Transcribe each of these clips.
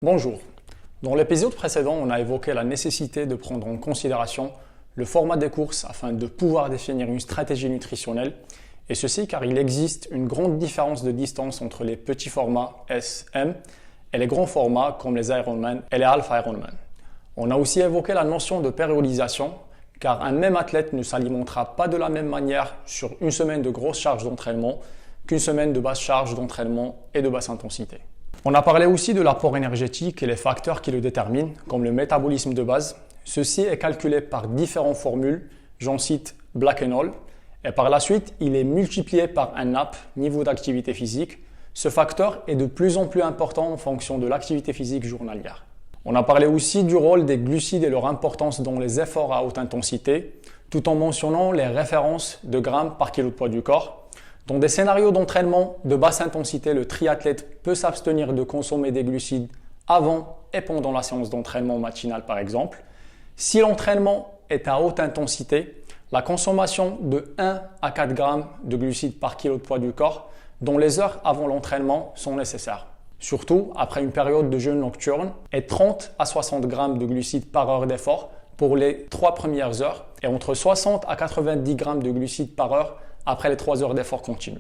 Bonjour. Dans l'épisode précédent, on a évoqué la nécessité de prendre en considération le format des courses afin de pouvoir définir une stratégie nutritionnelle. Et ceci car il existe une grande différence de distance entre les petits formats SM et les grands formats comme les Ironman et les Half Ironman. On a aussi évoqué la notion de périodisation car un même athlète ne s'alimentera pas de la même manière sur une semaine de grosse charge d'entraînement qu'une semaine de basse charge d'entraînement et de basse intensité. On a parlé aussi de l'apport énergétique et les facteurs qui le déterminent, comme le métabolisme de base. Ceci est calculé par différentes formules, j'en cite Black and All, et par la suite, il est multiplié par un NAP, niveau d'activité physique. Ce facteur est de plus en plus important en fonction de l'activité physique journalière. On a parlé aussi du rôle des glucides et leur importance dans les efforts à haute intensité, tout en mentionnant les références de grammes par kilo de poids du corps. Dans des scénarios d'entraînement de basse intensité, le triathlète peut s'abstenir de consommer des glucides avant et pendant la séance d'entraînement matinale par exemple. Si l'entraînement est à haute intensité, la consommation de 1 à 4 grammes de glucides par kilo de poids du corps dans les heures avant l'entraînement sont nécessaires. Surtout après une période de jeûne nocturne et 30 à 60 grammes de glucides par heure d'effort pour les 3 premières heures et entre 60 à 90 grammes de glucides par heure après les 3 heures d'effort continu.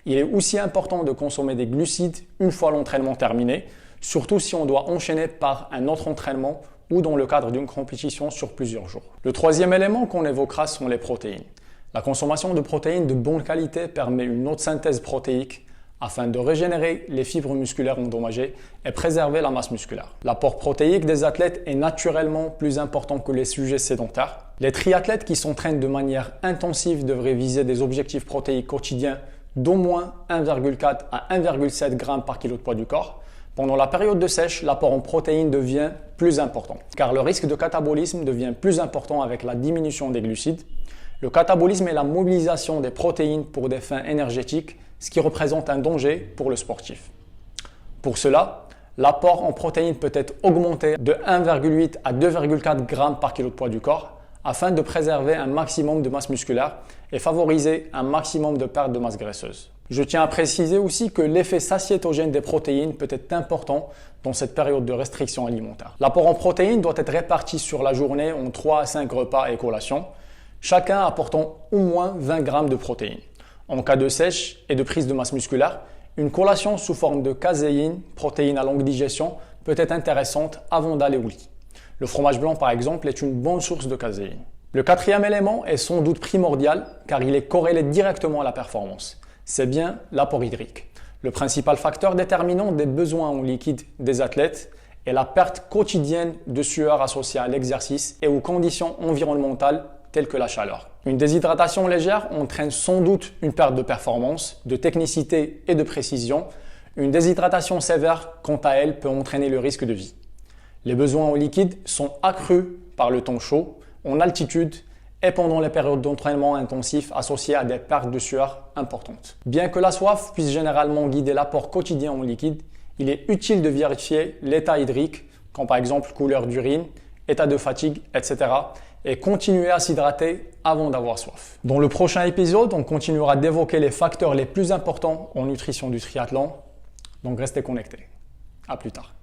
Il est aussi important de consommer des glucides une fois l'entraînement terminé, surtout si on doit enchaîner par un autre entraînement ou dans le cadre d'une compétition sur plusieurs jours. Le troisième élément qu'on évoquera sont les protéines. La consommation de protéines de bonne qualité permet une haute synthèse protéique afin de régénérer les fibres musculaires endommagées et préserver la masse musculaire. L'apport protéique des athlètes est naturellement plus important que les sujets sédentaires. Les triathlètes qui s'entraînent de manière intensive devraient viser des objectifs protéiques quotidiens d'au moins 1,4 à 1,7 g par kilo de poids du corps. Pendant la période de sèche, l'apport en protéines devient plus important car le risque de catabolisme devient plus important avec la diminution des glucides. Le catabolisme est la mobilisation des protéines pour des fins énergétiques, ce qui représente un danger pour le sportif. Pour cela, l'apport en protéines peut être augmenté de 1,8 à 2,4 g par kilo de poids du corps afin de préserver un maximum de masse musculaire et favoriser un maximum de perte de masse graisseuse. Je tiens à préciser aussi que l'effet satiétogène des protéines peut être important dans cette période de restriction alimentaire. L'apport en protéines doit être réparti sur la journée en 3 à 5 repas et collations, chacun apportant au moins 20 g de protéines. En cas de sèche et de prise de masse musculaire, une collation sous forme de caséine, protéines à longue digestion, peut être intéressante avant d'aller au lit. Le fromage blanc par exemple est une bonne source de caséine. Le quatrième élément est sans doute primordial car il est corrélé directement à la performance. C'est bien l'apport hydrique. Le principal facteur déterminant des besoins en liquide des athlètes est la perte quotidienne de sueur associée à l'exercice et aux conditions environnementales telles que la chaleur. Une déshydratation légère entraîne sans doute une perte de performance, de technicité et de précision. Une déshydratation sévère, quant à elle, peut entraîner le risque de vie. Les besoins en liquide sont accrus par le temps chaud, en altitude et pendant les périodes d'entraînement intensif associées à des pertes de sueur importantes. Bien que la soif puisse généralement guider l'apport quotidien en liquide, il est utile de vérifier l'état hydrique, comme par exemple couleur d'urine, état de fatigue, etc. et continuer à s'hydrater avant d'avoir soif. Dans le prochain épisode, on continuera d'évoquer les facteurs les plus importants en nutrition du triathlon. Donc restez connectés. À plus tard.